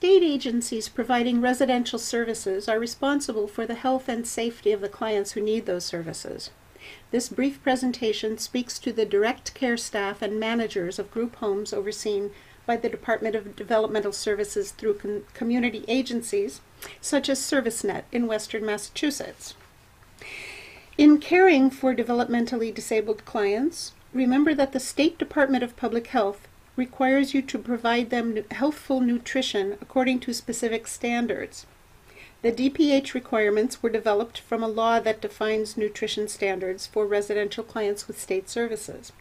state agencies providing residential services are responsible for the health and safety of the clients who need those services. This brief presentation speaks to the direct care staff and managers of group homes overseen by the Department of Developmental Services through community agencies, such as ServiceNet in Western Massachusetts. In caring for developmentally disabled clients, remember that the State Department of Public Health requires you to provide them healthful nutrition according to specific standards. The DPH requirements were developed from a law that defines nutrition standards for residential clients with state services.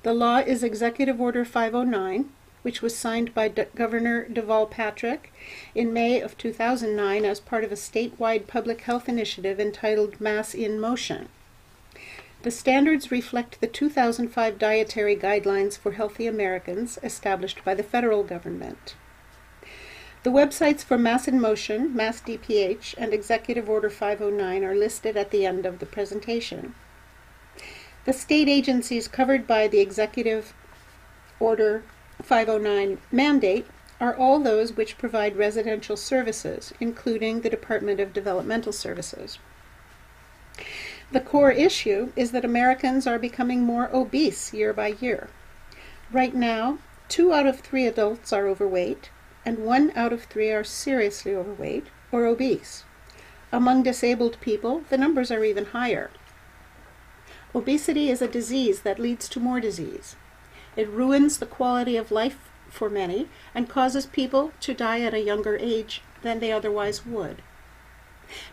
The law is Executive Order 509, which was signed by Governor Deval Patrick in May of 2009 as part of a statewide public health initiative entitled Mass in Motion. The standards reflect the 2005 Dietary Guidelines for Healthy Americans established by the federal government. The websites for Mass in Motion, Mass DPH, and Executive Order 509 are listed at the end of the presentation. The state agencies covered by the Executive Order 509 mandate are all those which provide residential services, including the Department of Developmental Services. The core issue is that Americans are becoming more obese year by year. Right now, 2 out of 3 adults are overweight, and 1 out of 3 are seriously overweight or obese. Among disabled people, the numbers are even higher. Obesity is a disease that leads to more disease. It ruins the quality of life for many and causes people to die at a younger age than they otherwise would.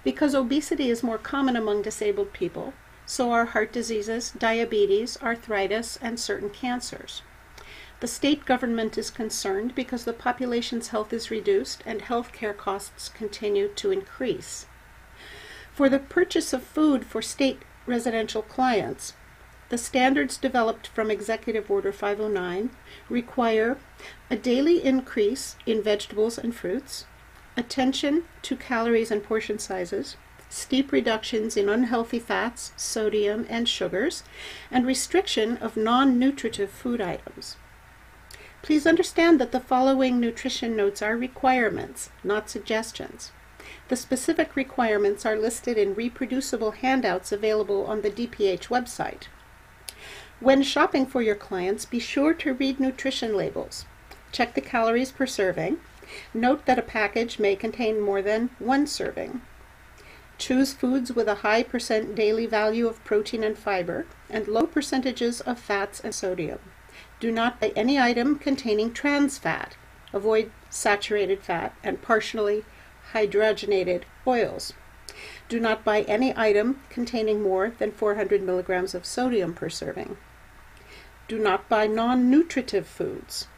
Because obesity is more common among disabled people, so are heart diseases, diabetes, arthritis, and certain cancers. The state government is concerned because the population's health is reduced and health care costs continue to increase. For the purchase of food for state residential clients, the standards developed from Executive Order 509 require a daily increase in vegetables and fruits, attention to calories and portion sizes, steep reductions in unhealthy fats, sodium, and sugars, and restriction of non-nutritive food items. Please understand that the following nutrition notes are requirements, not suggestions. The specific requirements are listed in reproducible handouts available on the DPH website. When shopping for your clients, be sure to read nutrition labels. Check the calories per serving. Note that a package may contain more than 1 serving. Choose foods with a high % daily value of protein and fiber and low percentages of fats and sodium. Do not buy any item containing trans fat. Avoid saturated fat and partially hydrogenated oils. Do not buy any item containing more than 400 milligrams of sodium per serving. Do not buy non-nutritive foods.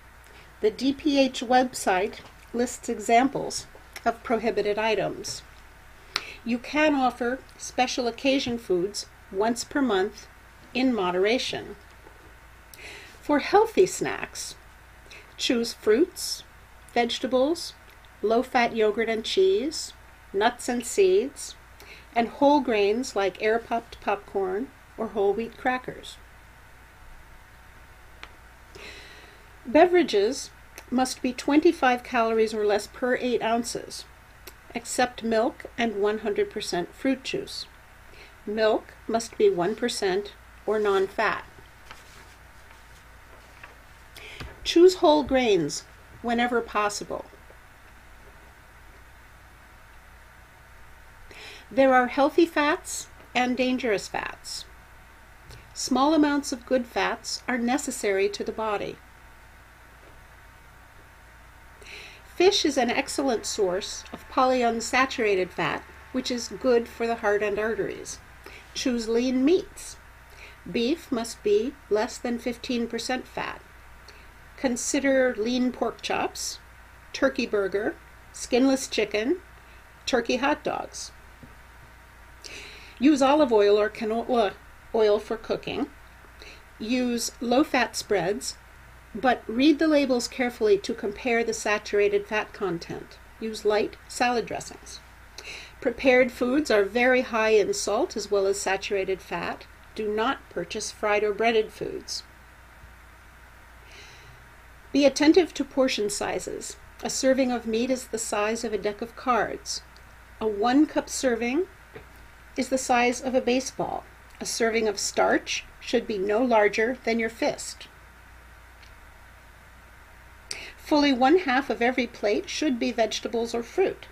The DPH website lists examples of prohibited items. You can offer special occasion foods once per month in moderation. For healthy snacks, choose fruits, vegetables, low-fat yogurt and cheese, nuts and seeds, and whole grains like air-popped popcorn or whole wheat crackers. Beverages must be 25 calories or less per 8 ounces, except milk and 100% fruit juice. Milk must be 1% or non-fat. Choose whole grains whenever possible. There are healthy fats and dangerous fats. Small amounts of good fats are necessary to the body. Fish is an excellent source of polyunsaturated fat, which is good for the heart and arteries. Choose lean meats. Beef must be less than 15% fat. Consider lean pork chops, turkey burger, skinless chicken, turkey hot dogs. Use olive oil or canola oil for cooking. Use low-fat spreads, but read the labels carefully to compare the saturated fat content. Use light salad dressings. Prepared foods are very high in salt as well as saturated fat. Do not purchase fried or breaded foods. Be attentive to portion sizes. A serving of meat is the size of a deck of cards. A 1-cup serving is the size of a baseball. A serving of starch should be no larger than your fist. Fully 1/2 of every plate should be vegetables or fruit.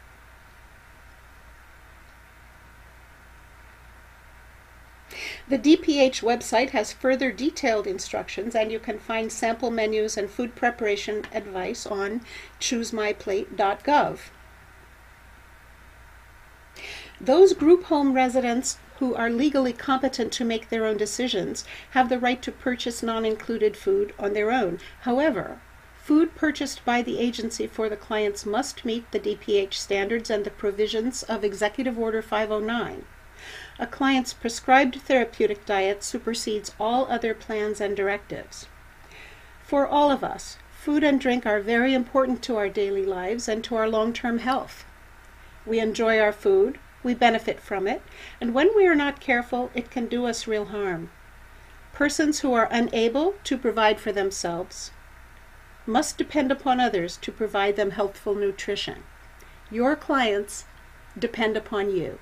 The DPH website has further detailed instructions, and you can find sample menus and food preparation advice on choosemyplate.gov. Those group home residents who are legally competent to make their own decisions have the right to purchase non-included food on their own. However, food purchased by the agency for the clients must meet the DPH standards and the provisions of Executive Order 509. A client's prescribed therapeutic diet supersedes all other plans and directives. For all of us, food and drink are very important to our daily lives and to our long-term health. We enjoy our food, we benefit from it, and when we are not careful, it can do us real harm. Persons who are unable to provide for themselves must depend upon others to provide them healthful nutrition. Your clients depend upon you.